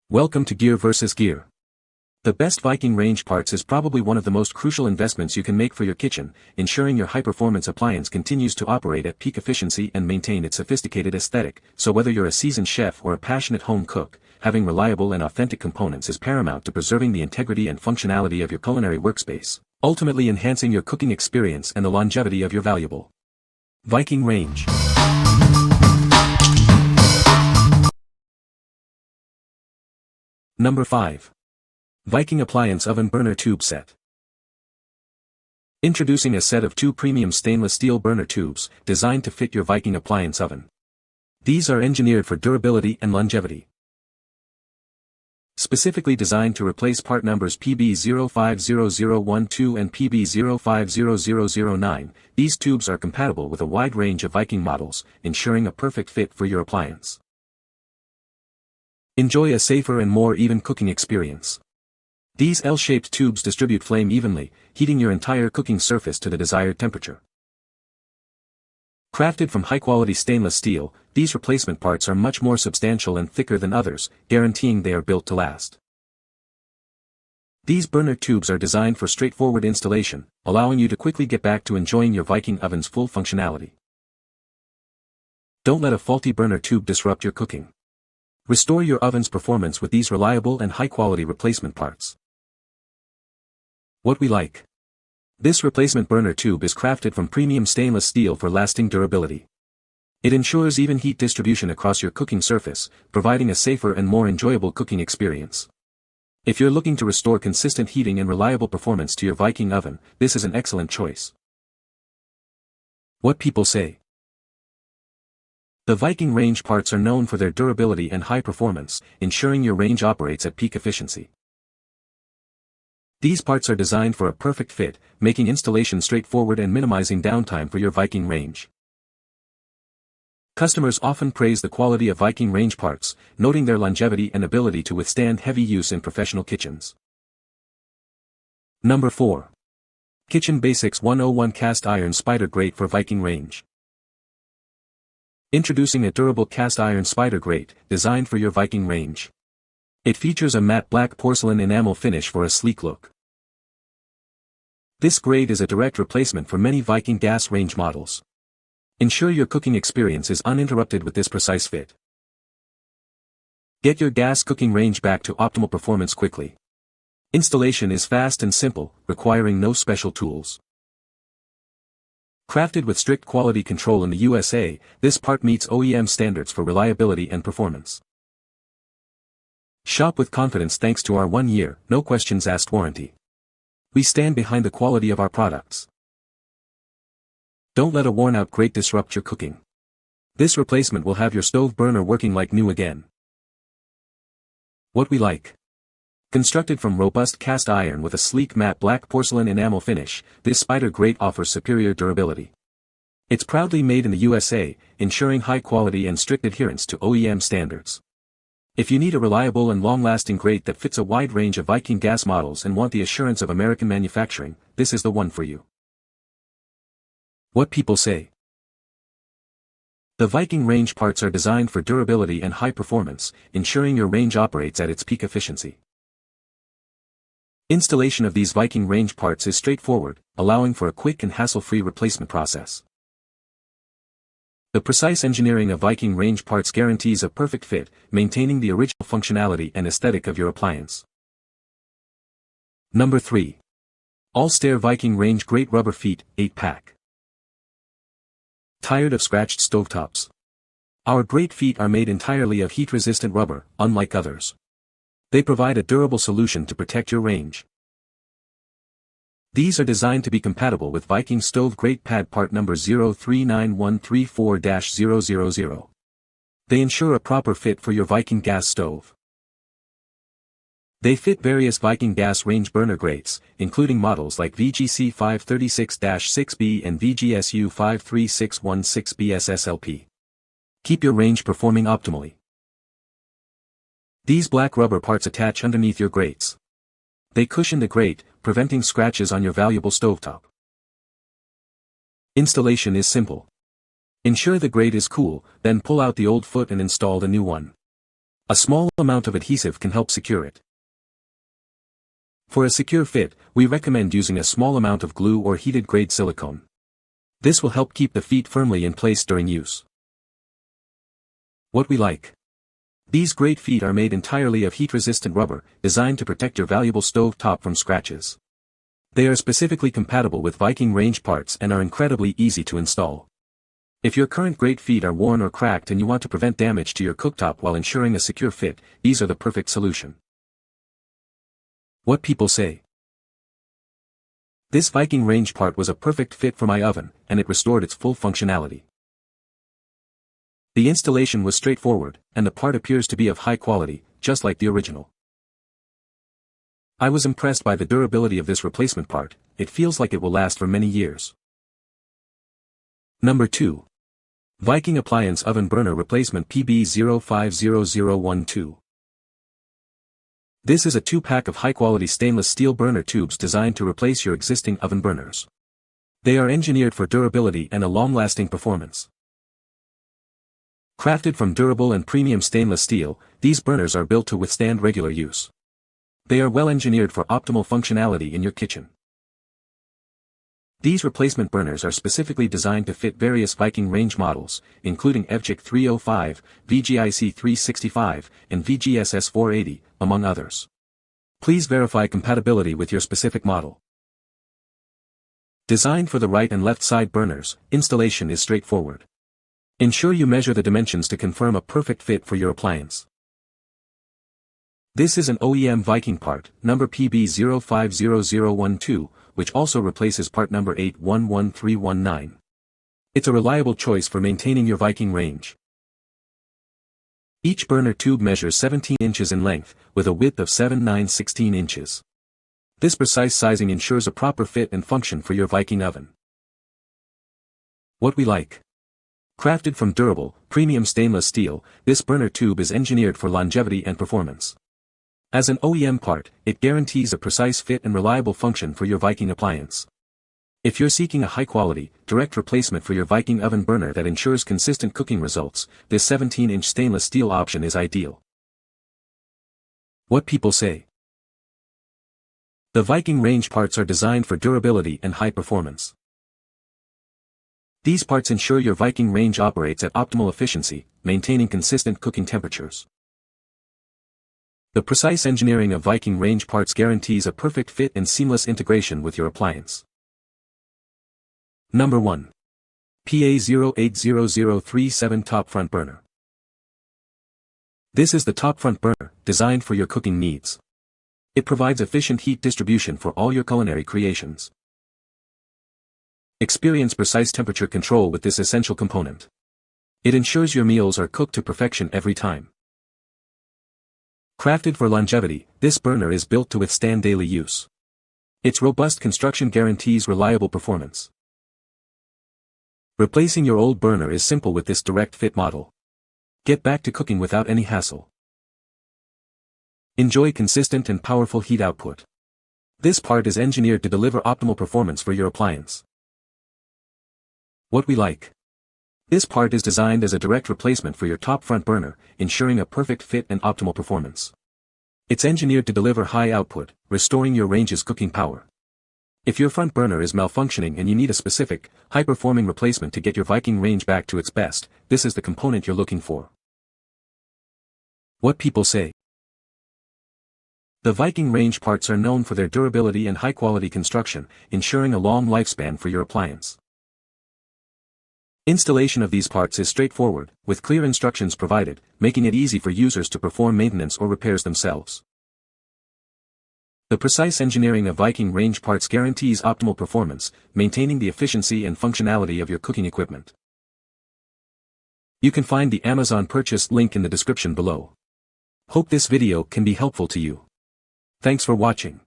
Welcome to Gear vs. Gear. The best Viking Range Parts is probably one of the most crucial investments you can make for your kitchen, ensuring your high-performance appliance continues to operate at peak efficiency and maintain its sophisticated aesthetic. So whether you're a seasoned chef or a passionate home cook, having reliable and authentic components is paramount to preserving the integrity and functionality of your culinary workspace, ultimately enhancing your cooking experience and the longevity of your valuable Viking Range. Number 5. Viking Appliance Oven Burner Tube Set. Introducing a set of 2 premium stainless steel burner tubes, designed to fit your Viking appliance oven. These are engineered for durability and longevity. Specifically designed to replace part numbers PB050012 and PB050009, these tubes are compatible with a wide range of Viking models, ensuring a perfect fit for your appliance. Enjoy a safer and more even cooking experience. These L-shaped tubes distribute flame evenly, heating your entire cooking surface to the desired temperature. Crafted from high-quality stainless steel, these replacement parts are much more substantial and thicker than others, guaranteeing they are built to last. These burner tubes are designed for straightforward installation, allowing you to quickly get back to enjoying your Viking oven's full functionality. Don't let a faulty burner tube disrupt your cooking. Restore your oven's performance with these reliable and high-quality replacement parts. What we like. This replacement burner tube is crafted from premium stainless steel for lasting durability. It ensures even heat distribution across your cooking surface, providing a safer and more enjoyable cooking experience. If you're looking to restore consistent heating and reliable performance to your Viking oven, this is an excellent choice. What people say. The Viking Range Parts are known for their durability and high performance, ensuring your range operates at peak efficiency. These parts are designed for a perfect fit, making installation straightforward and minimizing downtime for your Viking range. Customers often praise the quality of Viking Range Parts, noting their longevity and ability to withstand heavy use in professional kitchens. Number 4. Kitchen Basics 101 Cast Iron Spider Grate for Viking Range. Introducing a durable cast iron spider grate, designed for your Viking range. It features a matte black porcelain enamel finish for a sleek look. This grate is a direct replacement for many Viking gas range models. Ensure your cooking experience is uninterrupted with this precise fit. Get your gas cooking range back to optimal performance quickly. Installation is fast and simple, requiring no special tools. Crafted with strict quality control in the USA, this part meets OEM standards for reliability and performance. Shop with confidence thanks to our 1-year, no questions asked warranty. We stand behind the quality of our products. Don't let a worn-out grate disrupt your cooking. This replacement will have your stove burner working like new again. What we like. Constructed from robust cast iron with a sleek matte black porcelain enamel finish, this spider grate offers superior durability. It's proudly made in the USA, ensuring high quality and strict adherence to OEM standards. If you need a reliable and long-lasting grate that fits a wide range of Viking gas models and want the assurance of American manufacturing, this is the one for you. What people say. The Viking Range Parts are designed for durability and high performance, ensuring your range operates at its peak efficiency. Installation of these Viking Range Parts is straightforward, allowing for a quick and hassle-free replacement process. The precise engineering of Viking Range Parts guarantees a perfect fit, maintaining the original functionality and aesthetic of your appliance. Number 3. Allstare Viking Range Grate Rubber Feet, 8-pack. Tired of scratched stovetops? Our grate feet are made entirely of heat-resistant rubber, unlike others. They provide a durable solution to protect your range. These are designed to be compatible with Viking Stove Grate Pad part number 039134-000. They ensure a proper fit for your Viking gas stove. They fit various Viking gas range burner grates, including models like VGC 536-6B and VGSU 53616B SSLP. Keep your range performing optimally. These black rubber parts attach underneath your grates. They cushion the grate, preventing scratches on your valuable stovetop. Installation is simple. Ensure the grate is cool, then pull out the old foot and install the new one. A small amount of adhesive can help secure it. For a secure fit, we recommend using a small amount of glue or heated grade silicone. This will help keep the feet firmly in place during use. What we like. These Grate feet are made entirely of heat-resistant rubber, designed to protect your valuable stove top from scratches. They are specifically compatible with Viking Range Parts and are incredibly easy to install. If your current Grate feet are worn or cracked and you want to prevent damage to your cooktop while ensuring a secure fit, these are the perfect solution. What people say. This Viking Range part was a perfect fit for my oven, and it restored its full functionality. The installation was straightforward, and the part appears to be of high quality, just like the original. I was impressed by the durability of this replacement part. It feels like it will last for many years. Number 2. Viking Appliance Oven Burner Replacement PB050012. This is a 2-pack of high-quality stainless steel burner tubes designed to replace your existing oven burners. They are engineered for durability and a long-lasting performance. Crafted from durable and premium stainless steel, these burners are built to withstand regular use. They are well engineered for optimal functionality in your kitchen. These replacement burners are specifically designed to fit various Viking Range models, including VGIC 305, VGIC 365, and VGSS 480, among others. Please verify compatibility with your specific model. Designed for the right and left side burners, installation is straightforward. Ensure you measure the dimensions to confirm a perfect fit for your appliance. This is an OEM Viking part, number PB050012, which also replaces part number 811319. It's a reliable choice for maintaining your Viking range. Each burner tube measures 17 inches in length, with a width of 7/9/16 inches. This precise sizing ensures a proper fit and function for your Viking oven. What we like. Crafted from durable, premium stainless steel, this burner tube is engineered for longevity and performance. As an OEM part, it guarantees a precise fit and reliable function for your Viking appliance. If you're seeking a high-quality, direct replacement for your Viking oven burner that ensures consistent cooking results, this 17-inch stainless steel option is ideal. What people say. The Viking Range parts are designed for durability and high performance. These parts ensure your Viking Range operates at optimal efficiency, maintaining consistent cooking temperatures. The precise engineering of Viking Range parts guarantees a perfect fit and seamless integration with your appliance. Number 1. PA080037 Top Front Burner. This is the top front burner, designed for your cooking needs. It provides efficient heat distribution for all your culinary creations. Experience precise temperature control with this essential component. It ensures your meals are cooked to perfection every time. Crafted for longevity, this burner is built to withstand daily use. Its robust construction guarantees reliable performance. Replacing your old burner is simple with this direct fit model. Get back to cooking without any hassle. Enjoy consistent and powerful heat output. This part is engineered to deliver optimal performance for your appliance. What we like. This part is designed as a direct replacement for your top front burner, ensuring a perfect fit and optimal performance. It's engineered to deliver high output, restoring your range's cooking power. If your front burner is malfunctioning and you need a specific, high-performing replacement to get your Viking range back to its best, this is the component you're looking for. What people say. The Viking range parts are known for their durability and high-quality construction, ensuring a long lifespan for your appliance. Installation of these parts is straightforward, with clear instructions provided, making it easy for users to perform maintenance or repairs themselves. The precise engineering of Viking range parts guarantees optimal performance, maintaining the efficiency and functionality of your cooking equipment. You can find the Amazon purchase link in the description below. Hope this video can be helpful to you. Thanks for watching.